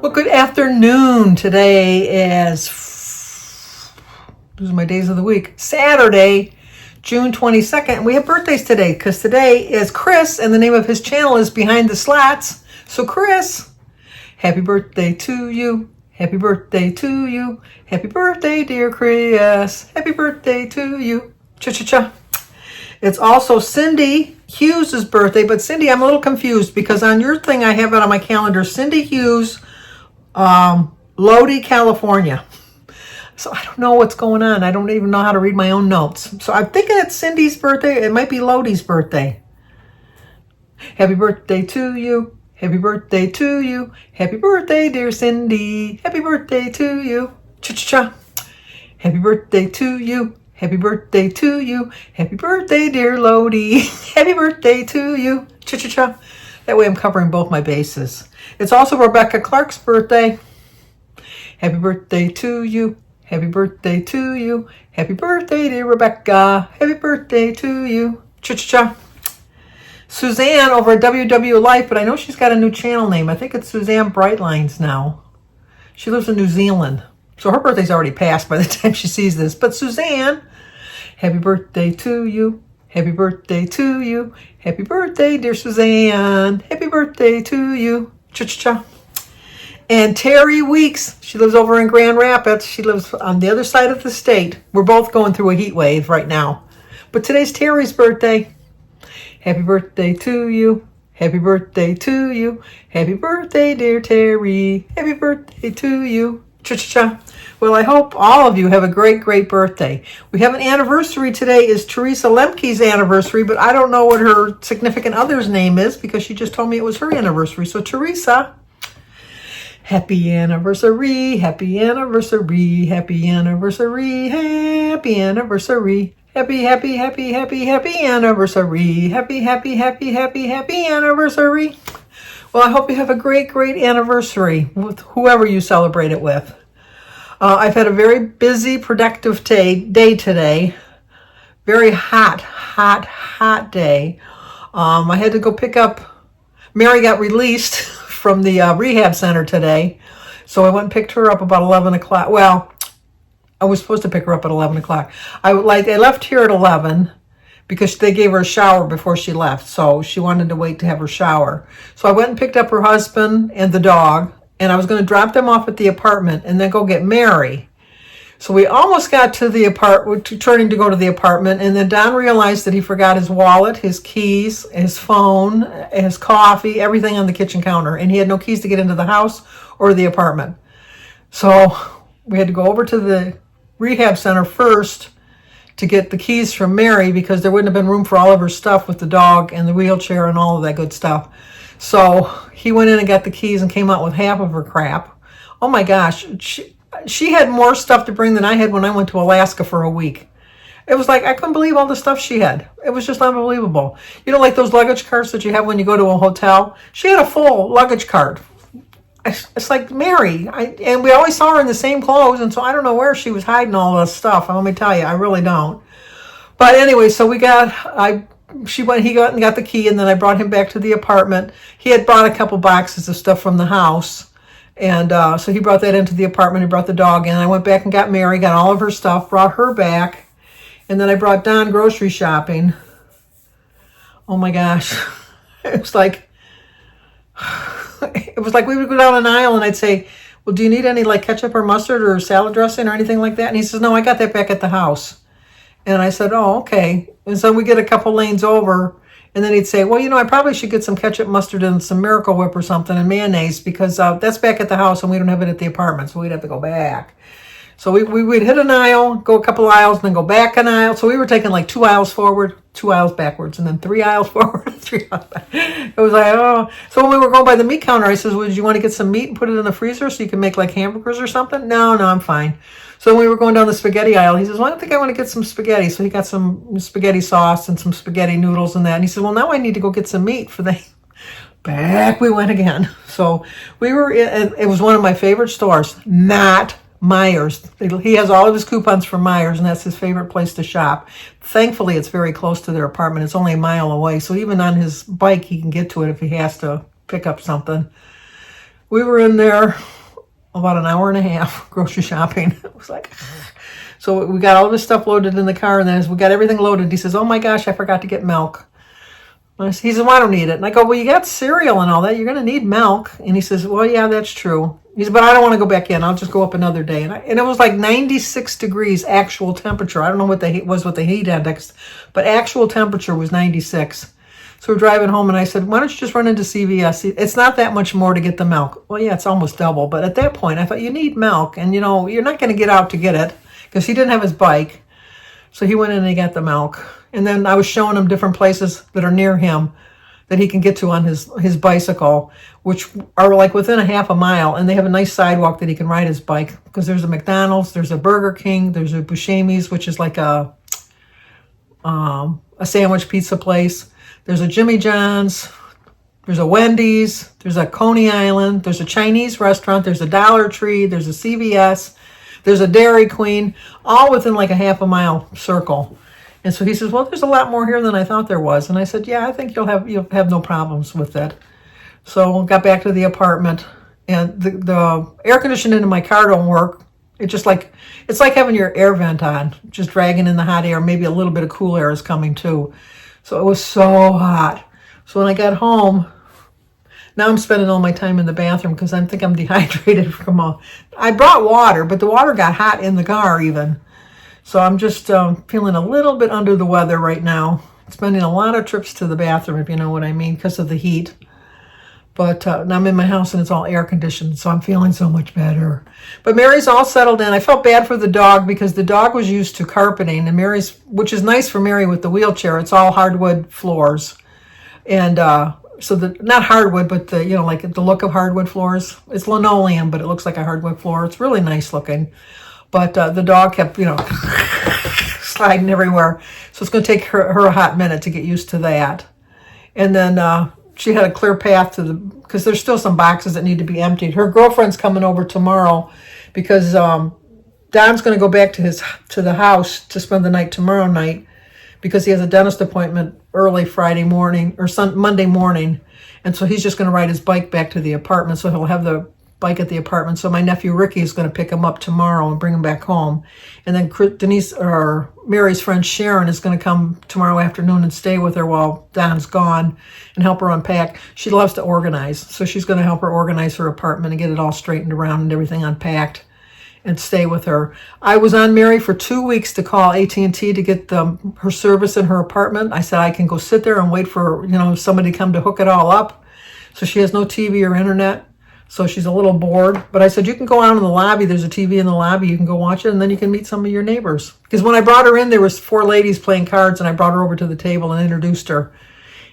Well, good afternoon. Today is, these are my days of the week, Saturday, June 22nd. And we have birthdays today because today is Chris, and the name of his channel is Behind the Slats. So Chris, happy birthday to you. Happy birthday to you. Happy birthday, dear Chris. Happy birthday to you. Cha-cha-cha. It's also Cindy Hughes' birthday, but Cindy, I'm a little confused because on your thing I have it on my calendar, Cindy Hughes, Lodi, California. So I don't know what's going on. I don't even know how to read my own notes. So I'm thinking it's Cindy's birthday. It might be Lodi's birthday. Happy birthday to you. Happy birthday to you. Happy birthday, dear Cindy. Happy birthday to you. Cha-cha-cha. Happy birthday to you. Happy birthday to you. Happy birthday, dear Lodi. Happy birthday to you. Cha-cha-cha. That way I'm covering both my bases. It's also Rebecca Clark's birthday. Happy birthday to you. Happy birthday to you. Happy birthday, dear Rebecca. Happy birthday to you. Cha-cha-cha. Suzanne over at WW Life, but I know she's got a new channel name. I think it's Suzanne Brightlines now. She lives in New Zealand. So her birthday's already passed by the time she sees this. But Suzanne, happy birthday to you. Happy birthday to you. Happy birthday, dear Suzanne. Happy birthday to you. Cha-cha-cha. And Terry Weeks, she lives over in Grand Rapids. She lives on the other side of the state. We're both going through a heat wave right now. But today's Terry's birthday. Happy birthday to you. Happy birthday to you. Happy birthday, dear Terry. Happy birthday to you. Cha-cha-cha. Well, I hope all of you have a great, great birthday. We have an anniversary today. Is Teresa Lemke's anniversary, but I don't know what her significant other's name is because she just told me it was her anniversary. So Teresa, happy anniversary, happy anniversary, happy anniversary, happy anniversary. Happy, happy, happy, happy, happy anniversary. Happy, happy, happy, happy, happy anniversary. Well, I hope you have a great, great anniversary with whoever you celebrate it with. I've had a very busy, productive day today. Very hot, hot, hot day. I had to go pick up, Mary got released from the rehab center today. So I went and picked her up about 11 o'clock. Well, I was supposed to pick her up at 11 o'clock. I left here at 11 because they gave her a shower before she left. So she wanted to wait to have her shower. So I went and picked up her husband and the dog. And I was going to drop them off at the apartment and then go get Mary. So we almost got to the apartment, turning to go to the apartment. And then Don realized that he forgot his wallet, his keys, his phone, his coffee, everything on the kitchen counter. And he had no keys to get into the house or the apartment. So we had to go over to the rehab center first to get the keys from Mary because there wouldn't have been room for all of her stuff with the dog and the wheelchair and all of that good stuff. So he went in and got the keys and came out with half of her crap. Oh my gosh, she had more stuff to bring than I had when I went to Alaska for a week. It was like, I couldn't believe all the stuff she had. It was just unbelievable. You know, like those luggage carts that you have when you go to a hotel? She had a full luggage cart. It's like Mary, and we always saw her in the same clothes, and so I don't know where she was hiding all this stuff. Let me tell you, I really don't. But anyway, so he got and got the key, and then I brought him back to the apartment. He had brought a couple boxes of stuff from the house, and so he brought that into the apartment. He brought the dog in. I went back and got Mary, got all of her stuff, brought her back, and then I brought Don grocery shopping. Oh my gosh, it was like we would go down an aisle, and I'd say, "Well, do you need any like ketchup or mustard or salad dressing or anything like that?" And he says, "No, I got that back at the house." And I said, "Oh, okay." And so we get a couple lanes over, and then he'd say, "Well, you know, I probably should get some ketchup, mustard, and some Miracle Whip or something, and mayonnaise, because that's back at the house, and we don't have it at the apartment, so we'd have to go back." So we'd hit an aisle, go a couple aisles, and then go back an aisle. So we were taking like 2 aisles forward, 2 aisles backwards, and then 3 aisles forward, 3 aisles back. It was like, oh. So when we were going by the meat counter, I says, "Well, did you want to get some meat and put it in the freezer so you can make like hamburgers or something?" No, I'm fine. So when we were going down the spaghetti aisle, he says, "Well, I don't think I want to get some spaghetti." So he got some spaghetti sauce and some spaghetti noodles and that. And he said, "Well, now I need to go get some meat for the..." Back we went again. So we were in, it was one of my favorite stores, not Myers. He has all of his coupons from Myers, and that's his favorite place to shop. Thankfully, it's very close to their apartment. It's only a mile away, so even on his bike, he can get to it if he has to pick up something. We were in there. about an hour and a half grocery shopping. It was like, so we got all this stuff loaded in the car, and then as we got everything loaded, he says, oh my gosh, I forgot to get milk. He says, well, I don't need it. And I go, well, you got cereal and all that. You're going to need milk. And he says, well, yeah, that's true. He said, but I don't want to go back in. I'll just go up another day. And it was like 96 degrees actual temperature. I don't know what the heat was with the heat index, but actual temperature was 96. So we're driving home, and I said, why don't you just run into CVS? It's not that much more to get the milk. Well, yeah, it's almost double. But at that point, I thought, you need milk. And, you know, you're not going to get out to get it because he didn't have his bike. So he went in and he got the milk. And then I was showing him different places that are near him that he can get to on his bicycle, which are like within a half a mile. And they have a nice sidewalk that he can ride his bike, because there's a McDonald's, there's a Burger King, there's a Buscemi's, which is like a sandwich pizza place. There's a Jimmy John's, there's a Wendy's, there's a Coney Island, there's a Chinese restaurant, there's a Dollar Tree, there's a CVS, there's a Dairy Queen, all within like a half a mile circle. And so he says, well, there's a lot more here than I thought there was. And I said, yeah, I think you'll have no problems with it. So got back to the apartment, and the air conditioning in my car don't work. It's like having your air vent on, just dragging in the hot air. Maybe a little bit of cool air is coming too. So it was so hot. So when I got home, now I'm spending all my time in the bathroom because I think I'm dehydrated I brought water, but the water got hot in the car even. So I'm just feeling a little bit under the weather right now. Spending a lot of trips to the bathroom, if you know what I mean, because of the heat. But now I'm in my house and it's all air conditioned, so I'm feeling so much better. But Mary's all settled in. I felt bad for the dog because the dog was used to carpeting, and which is nice for Mary with the wheelchair. It's all hardwood floors. And so not hardwood, but like the look of hardwood floors. It's linoleum, but it looks like a hardwood floor. It's really nice looking. But the dog kept, sliding everywhere. So it's going to take her a hot minute to get used to that. And then she had a clear path because there's still some boxes that need to be emptied. Her girlfriend's coming over tomorrow because Don's going to go back to the house to spend the night tomorrow night because he has a dentist appointment early Friday morning or Monday morning. And so he's just going to ride his bike back to the apartment. So he'll have the bike at the apartment. So my nephew Ricky is going to pick him up tomorrow and bring him back home. And then Denise, or Mary's friend Sharon, is going to come tomorrow afternoon and stay with her while Don's gone and help her unpack. She loves to organize, so she's going to help her organize her apartment and get it all straightened around and everything unpacked and stay with her. I was on Mary for 2 weeks to call AT&T to get her service in her apartment. I said I can go sit there and wait for somebody to come to hook it all up. So she has no TV or internet. So she's a little bored. But I said, you can go out in the lobby. There's a TV in the lobby. You can go watch it, and then you can meet some of your neighbors. Because when I brought her in, there was 4 ladies playing cards, and I brought her over to the table and introduced her.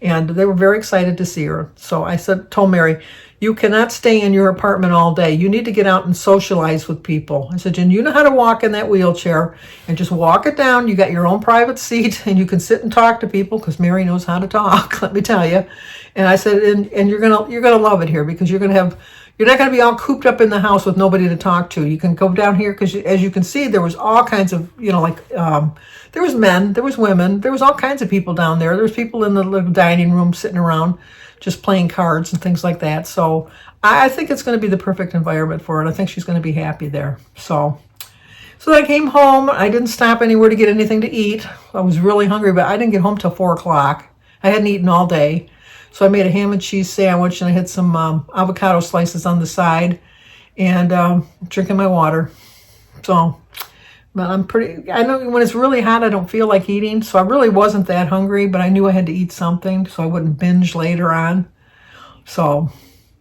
And they were very excited to see her. So I told Mary, you cannot stay in your apartment all day. You need to get out and socialize with people. I said, Jen, you know how to walk in that wheelchair, and just walk it down. You got your own private seat, and you can sit and talk to people, because Mary knows how to talk, let me tell you. And I said, and you're gonna love it here, because you're not going to be all cooped up in the house with nobody to talk to. You can go down here because, as you can see, there was all kinds of, there was men, there was women, there was all kinds of people down there. There was people in the little dining room sitting around just playing cards and things like that. So I think it's going to be the perfect environment for it. I think she's going to be happy there. So I came home. I didn't stop anywhere to get anything to eat. I was really hungry, but I didn't get home till 4 o'clock. I hadn't eaten all day. So I made a ham and cheese sandwich, and I had some avocado slices on the side, and drinking my water. So, but I know when it's really hot, I don't feel like eating. So I really wasn't that hungry, but I knew I had to eat something so I wouldn't binge later on. So,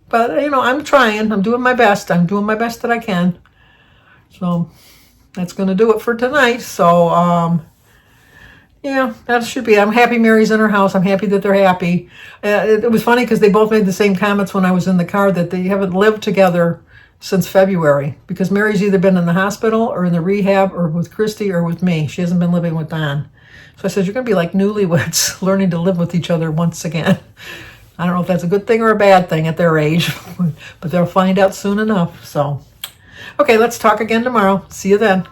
but I'm trying. I'm doing my best. I'm doing my best that I can. So that's going to do it for tonight. So, yeah, that should be. I'm happy Mary's in her house. I'm happy that they're happy. It was funny because they both made the same comments when I was in the car, that they haven't lived together since February, because Mary's either been in the hospital or in the rehab or with Christy or with me. She hasn't been living with Don. So I said, you're going to be like newlyweds, learning to live with each other once again. I don't know if that's a good thing or a bad thing at their age, but they'll find out soon enough. So, okay, let's talk again tomorrow. See you then.